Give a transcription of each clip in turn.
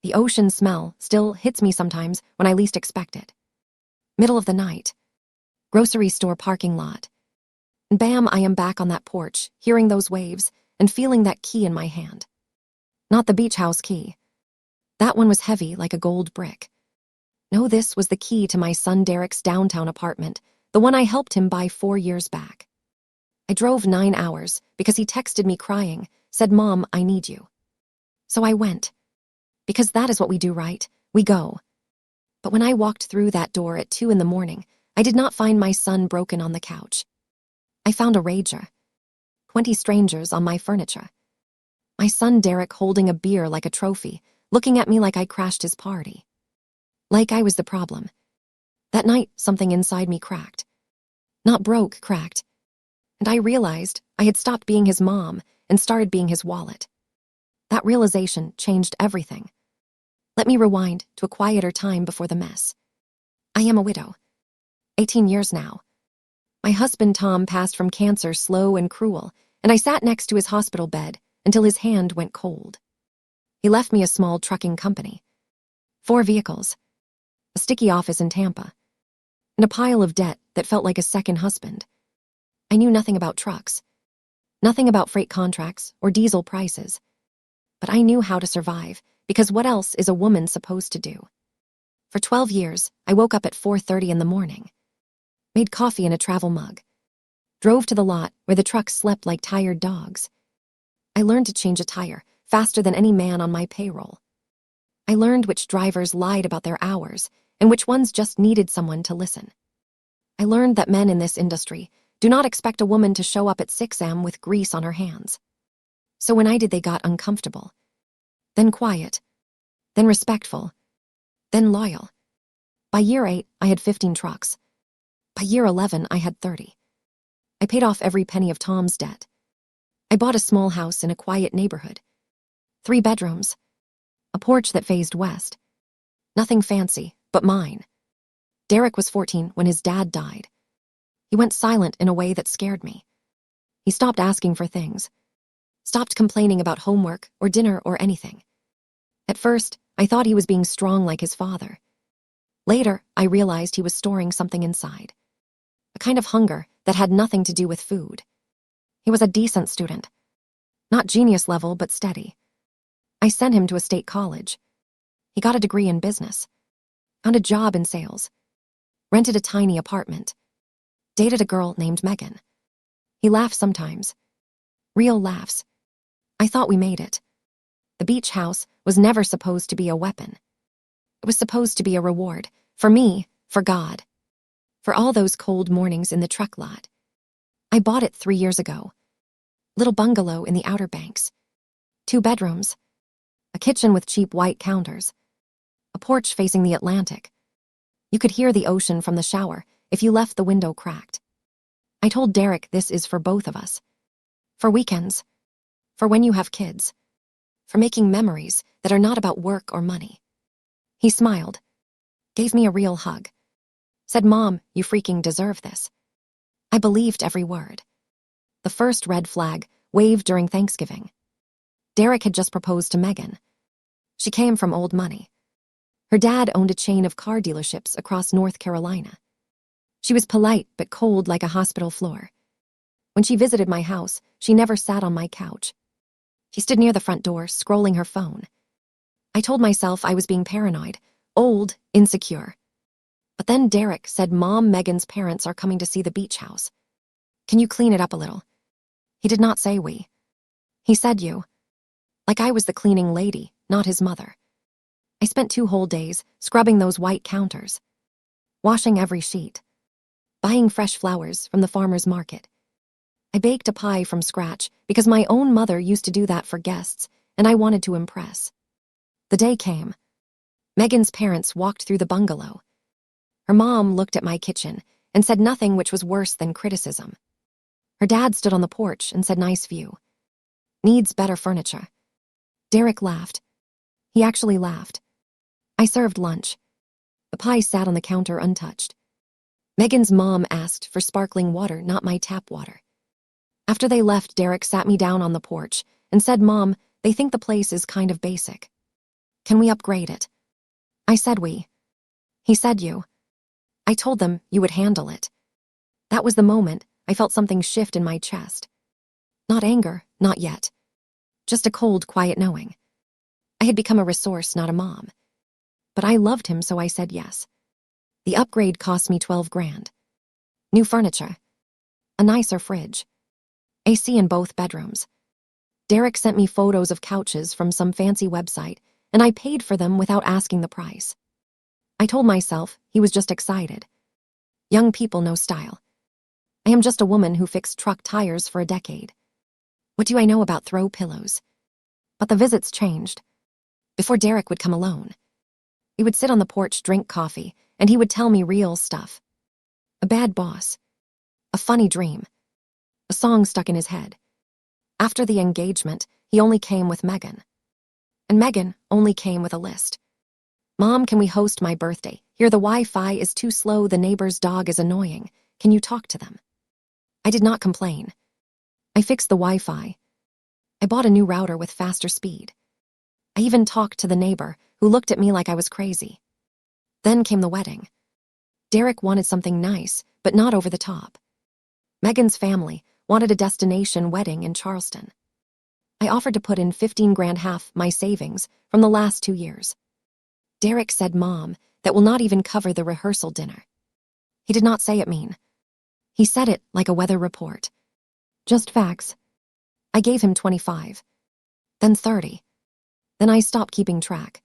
The ocean smell still hits me sometimes when I least expect it. Middle of the night. Grocery store parking lot. And bam, I am back on that porch, hearing those waves and feeling that key in my hand. Not the beach house key. That one was heavy like a gold brick. No, this was the key to my son Derek's downtown apartment, the one I helped him buy 4 years back. I drove 9 hours because he texted me crying, said, "Mom, I need you." So I went. Because that is what we do, right? We go. But when I walked through that door at 2 a.m, I did not find my son broken on the couch. I found a rager. 20 strangers on my furniture. My son Derek holding a beer like a trophy, looking at me like I crashed his party. Like I was the problem. That night, something inside me cracked. Not broke, cracked. And I realized I had stopped being his mom and started being his wallet. That realization changed everything. Let me rewind to a quieter time before the mess. I am a widow. 18 years now. My husband Tom passed from cancer slow and cruel, and I sat next to his hospital bed until his hand went cold. He left me a small trucking company. 4 vehicles. A sticky office in Tampa. And a pile of debt that felt like a second husband. I knew nothing about trucks. Nothing about freight contracts or diesel prices. But I knew how to survive, because what else is a woman supposed to do? For 12 years, I woke up at 4:30 in the morning. Made coffee in a travel mug. Drove to the lot where the trucks slept like tired dogs. I learned to change a tire faster than any man on my payroll. I learned which drivers lied about their hours and which ones just needed someone to listen. I learned that men in this industry do not expect a woman to show up at 6 a.m. with grease on her hands. So when I did, they got uncomfortable. Then quiet. Then respectful. Then loyal. By year 8, I had 15 trucks. By year 11, I had 30. I paid off every penny of Tom's debt. I bought a small house in a quiet neighborhood. 3 bedrooms. A porch that faced west. Nothing fancy, but mine. Derek was 14 when his dad died. He went silent in a way that scared me. He stopped asking for things. Stopped complaining about homework or dinner or anything. At first, I thought he was being strong like his father. Later, I realized he was storing something inside. A kind of hunger that had nothing to do with food. He was a decent student. Not genius level, but steady. I sent him to a state college. He got a degree in business. Found a job in sales. Rented a tiny apartment. Dated a girl named Megan. He laughs sometimes. Real laughs. I thought we made it. The beach house was never supposed to be a weapon. It was supposed to be a reward. For me, for God. For all those cold mornings in the truck lot. I bought it 3 years ago. Little bungalow in the Outer Banks. 2 bedrooms. A kitchen with cheap white counters. A porch facing the Atlantic. You could hear the ocean from the shower if you left the window cracked. I told Derek this is for both of us. For weekends. For when you have kids. For making memories that are not about work or money. He smiled. Gave me a real hug. Said, "Mom, you freaking deserve this." I believed every word. The first red flag waved during Thanksgiving. Derek had just proposed to Megan. She came from old money. Her dad owned a chain of car dealerships across North Carolina. She was polite but cold like a hospital floor. When she visited my house, she never sat on my couch. She stood near the front door, scrolling her phone. I told myself I was being paranoid, old, insecure. But then Derek said, "Mom, Megan's parents are coming to see the beach house. Can you clean it up a little?" He did not say we. He said you. Like I was the cleaning lady, not his mother. I spent 2 whole days scrubbing those white counters. Washing every sheet. Buying fresh flowers from the farmer's market. I baked a pie from scratch because my own mother used to do that for guests, and I wanted to impress. The day came. Megan's parents walked through the bungalow. Her mom looked at my kitchen and said nothing, which was worse than criticism. Her dad stood on the porch and said, "Nice view. Needs better furniture." Derek laughed. He actually laughed. I served lunch. The pie sat on the counter untouched. Megan's mom asked for sparkling water, not my tap water. After they left, Derek sat me down on the porch and said, "Mom, they think the place is kind of basic." Can we upgrade it? I said we. He said you. I told them you would handle it. That was the moment I felt something shift in my chest. Not anger, not yet. Just a cold, quiet knowing. I had become a resource, not a mom. But I loved him, so I said yes. The upgrade cost me 12 grand. New furniture. A nicer fridge. AC in both bedrooms. Derek sent me photos of couches from some fancy website, and I paid for them without asking the price. I told myself he was just excited. Young people know style. I am just a woman who fixed truck tires for a decade. What do I know about throw pillows? But the visits changed. Before Derek would come alone. We would sit on the porch, drink coffee, and he would tell me real stuff. A bad boss. A funny dream. A song stuck in his head. After the engagement, he only came with Megan. And Megan only came with a list. Mom, can we host my birthday? Here the Wi-Fi is too slow, the neighbor's dog is annoying. Can you talk to them? I did not complain. I fixed the Wi-Fi. I bought a new router with faster speed. I even talked to the neighbor, who looked at me like I was crazy. Then came the wedding. Derek wanted something nice, but not over the top. Megan's family wanted a destination wedding in Charleston. I offered to put in 15 grand, half my savings from the last 2 years. Derek said, Mom, that will not even cover the rehearsal dinner. He did not say it mean. He said it like a weather report. Just facts. I gave him 25. Then 30. Then I stopped keeping track.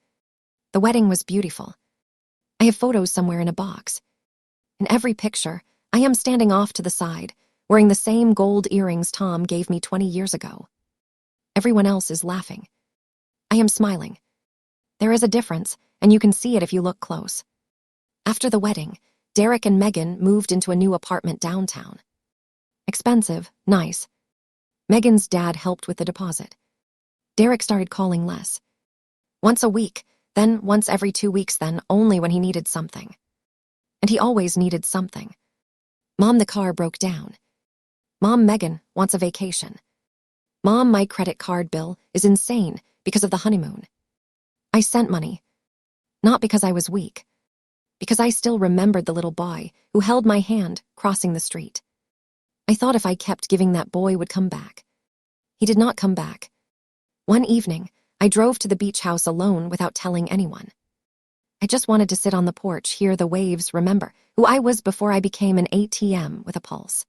The wedding was beautiful. I have photos somewhere in a box. In every picture, I am standing off to the side, wearing the same gold earrings Tom gave me 20 years ago. Everyone else is laughing. I am smiling. There is a difference, and you can see it if you look close. After the wedding, Derek and Megan moved into a new apartment downtown. Expensive, nice. Megan's dad helped with the deposit. Derek started calling less. Once a week, then once every 2 weeks, then only when he needed something. And he always needed something. Mom, the car broke down. Mom, Megan wants a vacation. Mom, my credit card bill is insane because of the honeymoon. I sent money. Not because I was weak. Because I still remembered the little boy who held my hand crossing the street. I thought if I kept giving, that boy would come back. He did not come back. One evening, I drove to the beach house alone without telling anyone. I just wanted to sit on the porch, hear the waves, remember who I was before I became an ATM with a pulse.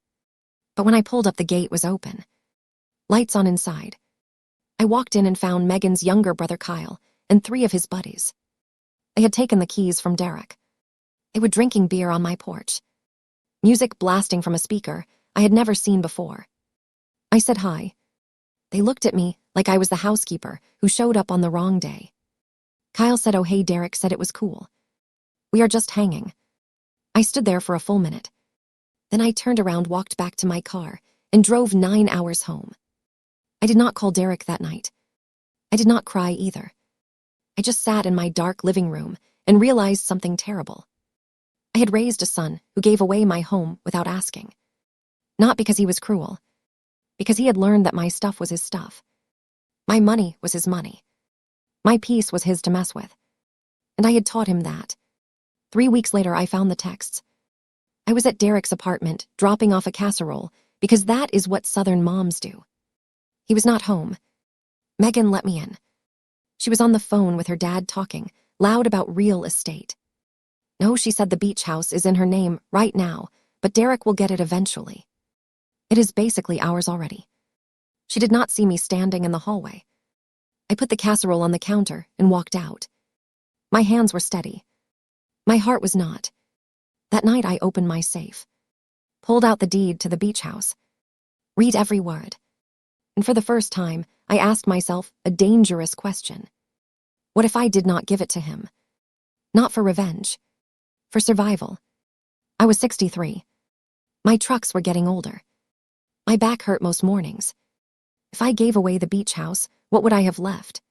But when I pulled up, the gate was open. Lights on inside. I walked in and found Megan's younger brother Kyle and 3 of his buddies. They had taken the keys from Derek. They were drinking beer on my porch. Music blasting from a speaker I had never seen before. I said hi. They looked at me like I was the housekeeper who showed up on the wrong day. Kyle said, oh hey, Derek said it was cool. We are just hanging. I stood there for a full minute. Then I turned around, walked back to my car, and drove 9 hours home. I did not call Derek that night. I did not cry either. I just sat in my dark living room and realized something terrible. I had raised a son who gave away my home without asking. Not because he was cruel. Because he had learned that my stuff was his stuff. My money was his money. My peace was his to mess with. And I had taught him that. 3 weeks later, I found the texts. I was at Derek's apartment, dropping off a casserole, because that is what Southern moms do. He was not home. Megan let me in. She was on the phone with her dad talking, loud about real estate. No, she said the beach house is in her name right now, but Derek will get it eventually. It is basically ours already. She did not see me standing in the hallway. I put the casserole on the counter and walked out. My hands were steady. My heart was not. That night I opened my safe, pulled out the deed to the beach house, read every word. And for the first time, I asked myself a dangerous question. What if I did not give it to him? Not for revenge. For survival. I was 63. My trucks were getting older. My back hurt most mornings. If I gave away the beach house, what would I have left?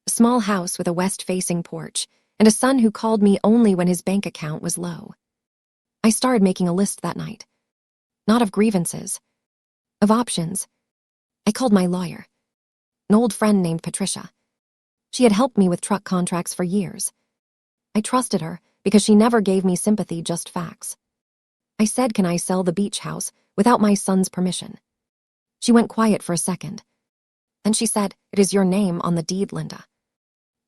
A small house with a west-facing porch, and a son who called me only when his bank account was low. I started making a list that night. Not of grievances. Of options. I called my lawyer. An old friend named Patricia. She had helped me with truck contracts for years. I trusted her because she never gave me sympathy, just facts. I said, "Can I sell the beach house without my son's permission?" She went quiet for a second. Then she said, "It is your name on the deed, Linda.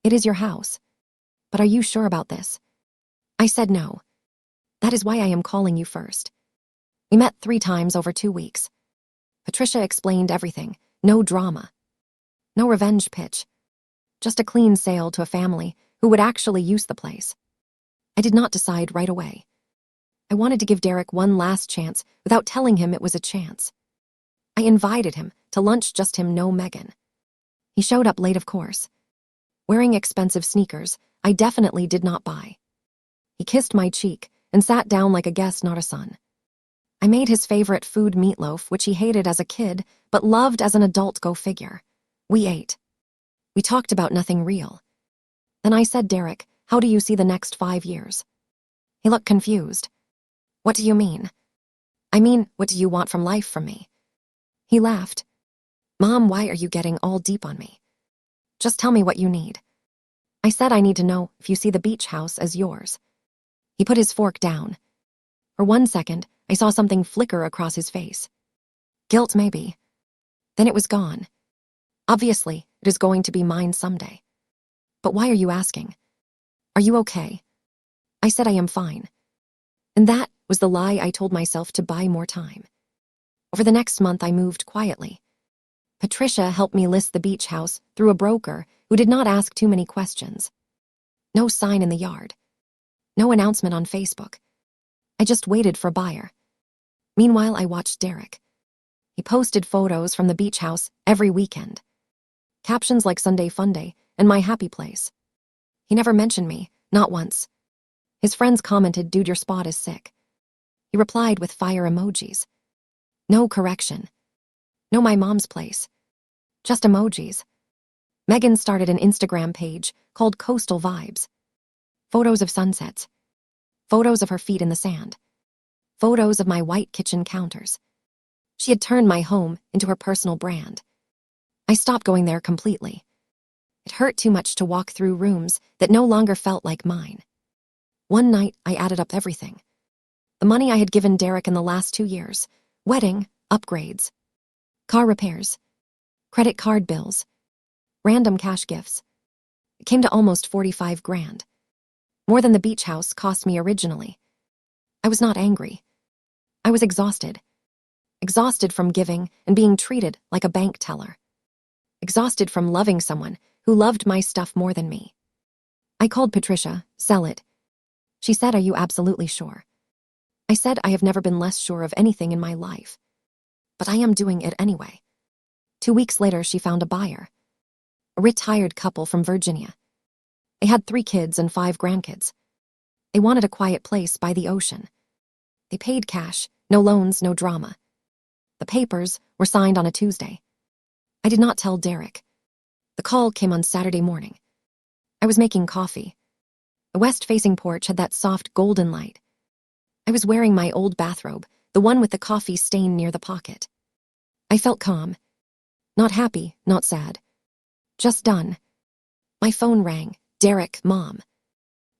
It is your house. But are you sure about this?" I said no. "That is why I am calling you first." We met 3 times over 2 weeks. Patricia explained everything. No drama. No revenge pitch. Just a clean sale to a family who would actually use the place. I did not decide right away. I wanted to give Derek one last chance without telling him it was a chance. I invited him to lunch, just him, no Megan. He showed up late, of course. Wearing expensive sneakers I definitely did not buy. He kissed my cheek and sat down like a guest, not a son. I made his favorite food, meatloaf, which he hated as a kid but loved as an adult, go figure. We ate. We talked about nothing real. Then I said, "Derek, how do you see the next 5 years?" He looked confused. "What do you mean?" "I mean, what do you want from life from me?" He laughed. "Mom, why are you getting all deep on me? Just tell me what you need." I said, "I need to know if you see the beach house as yours." He put his fork down. For 1 second, I saw something flicker across his face. Guilt, maybe. Then it was gone. "Obviously, it is going to be mine someday. But why are you asking? Are you okay?" I said, "I am fine." And that was the lie I told myself to buy more time. Over the next month, I moved quietly. Patricia helped me list the beach house through a broker who did not ask too many questions. No sign in the yard. No announcement on Facebook. I just waited for a buyer. Meanwhile, I watched Derek. He posted photos from the beach house every weekend. Captions like "Sunday Fun Day" and "My Happy Place." He never mentioned me, not once. His friends commented, "Dude, your spot is sick." He replied with fire emojis. No correction. No "my mom's place." Just emojis. Megan started an Instagram page called Coastal Vibes. Photos of sunsets. Photos of her feet in the sand. Photos of my white kitchen counters. She had turned my home into her personal brand. I stopped going there completely. It hurt too much to walk through rooms that no longer felt like mine. One night, I added up everything. The money I had given Derek in the last 2 years. Wedding, upgrades, car repairs, credit card bills, random cash gifts. It came to almost 45 grand. More than the beach house cost me originally. I was not angry. I was exhausted. Exhausted from giving and being treated like a bank teller. Exhausted from loving someone who loved my stuff more than me. I called Patricia, "Sell it." She said, "Are you absolutely sure?" I said, "I have never been less sure of anything in my life. But I am doing it anyway." 2 weeks later, she found a buyer. A retired couple from Virginia. They had 3 kids and 5 grandkids. They wanted a quiet place by the ocean. They paid cash, no loans, no drama. The papers were signed on a Tuesday. I did not tell Derek. The call came on Saturday morning. I was making coffee. The west-facing porch had that soft golden light. I was wearing my old bathrobe, the one with the coffee stain near the pocket. I felt calm. Not happy, not sad. Just done. My phone rang. "Derek, Mom."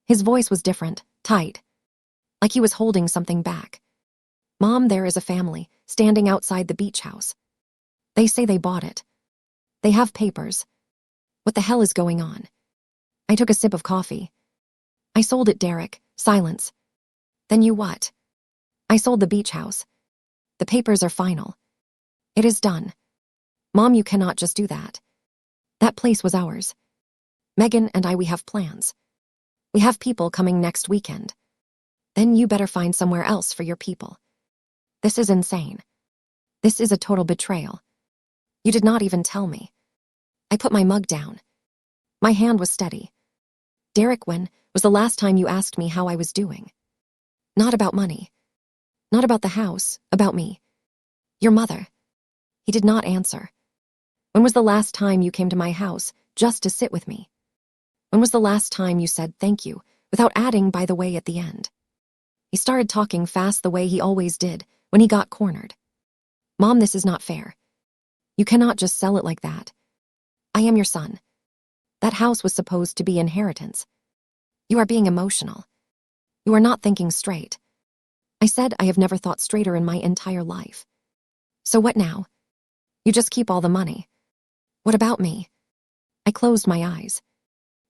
His voice was different, tight. Like he was holding something back. "Mom, there is a family standing outside the beach house. They say they bought it. They have papers. What the hell is going on?" I took a sip of coffee. "I sold it, Derek." Silence. "Then you what?" "I sold the beach house. The papers are final. It is done." "Mom, you cannot just do that. That place was ours. Megan and I, we have plans. We have people coming next weekend. Then you better find somewhere else for your people. This is insane. This is a total betrayal. You did not even tell me." I put my mug down. My hand was steady. "Derek, when was the last time you asked me how I was doing? Not about money. Not about the house, about me. Your mother." He did not answer. "When was the last time you came to my house just to sit with me? When was the last time you said thank you without adding 'by the way' at the end?" He started talking fast the way he always did when he got cornered. "Mom, this is not fair. You cannot just sell it like that. I am your son. That house was supposed to be inheritance. You are being emotional. You are not thinking straight. I said I have never thought straighter in my entire life. So what now? You just keep all the money. What about me? I closed my eyes.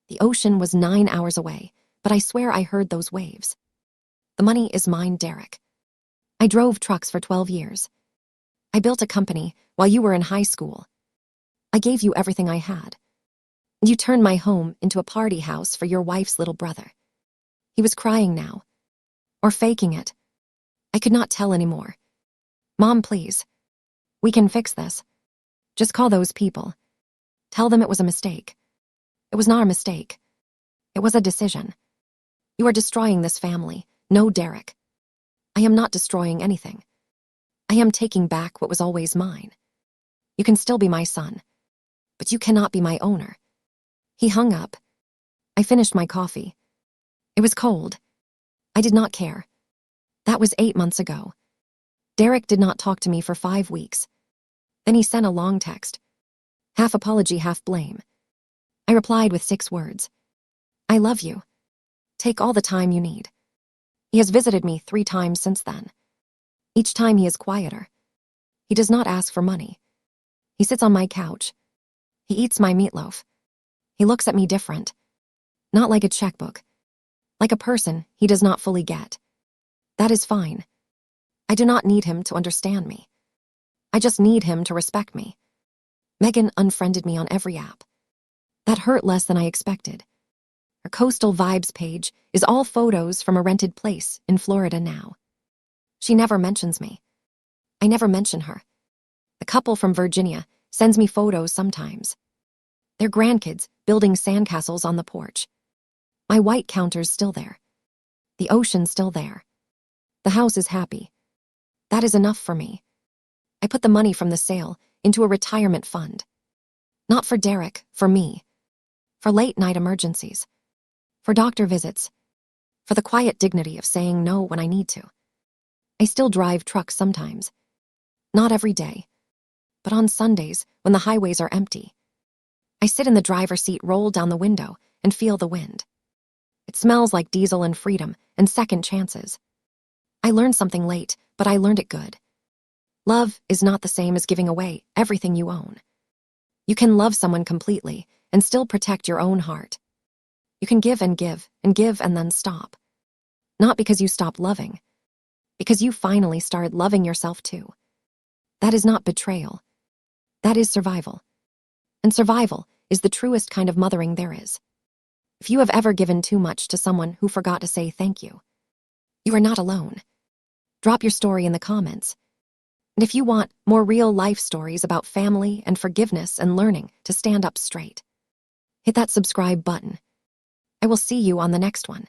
The ocean was 9 hours away, but I swear I heard those waves. The money is mine, Derek. I drove trucks for 12 years. I built a company while you were in high school. I gave you everything I had. You turned my home into a party house for your wife's little brother. He was crying now. Or faking it. I could not tell anymore. Mom, please. We can fix this. Just call those people. Tell them it was a mistake. It was not a mistake. It was a decision. You are destroying this family. No, Derek. I am not destroying anything. I am taking back what was always mine. You can still be my son, but you cannot be my owner. He hung up. I finished my coffee. It was cold. I did not care. That was 8 months ago. Derek did not talk to me for 5 weeks. Then he sent a long text. Half apology, half blame. I replied with 6 words. I love you. Take all the time you need. He has visited me 3 times since then. Each time he is quieter. He does not ask for money. He sits on my couch. He eats my meatloaf. He looks at me different. Not like a checkbook. Like a person he does not fully get. That is fine. I do not need him to understand me. I just need him to respect me. Megan unfriended me on every app. That hurt less than I expected. Her Coastal Vibes page is all photos from a rented place in Florida now. She never mentions me. I never mention her. The couple from Virginia sends me photos sometimes. Their grandkids building sandcastles on the porch. My white counter's still there. The ocean's still there. The house is happy. That is enough for me. I put the money from the sale into a retirement fund. Not for Derek, for me. For late-night emergencies. For doctor visits. For the quiet dignity of saying no when I need to. I still drive trucks sometimes. Not every day. But on Sundays, when the highways are empty. I sit in the driver's seat, roll down the window, and feel the wind. It smells like diesel and freedom and second chances. I learned something late, but I learned it good. Love is not the same as giving away everything you own. You can love someone completely and still protect your own heart. You can give and give and give and then stop. Not because you stopped loving, because you finally started loving yourself too. That is not betrayal. That is survival. And survival is the truest kind of mothering there is. If you have ever given too much to someone who forgot to say thank you, you are not alone. Drop your story in the comments. And if you want more real-life stories about family and forgiveness and learning to stand up straight, hit that subscribe button. I will see you on the next one.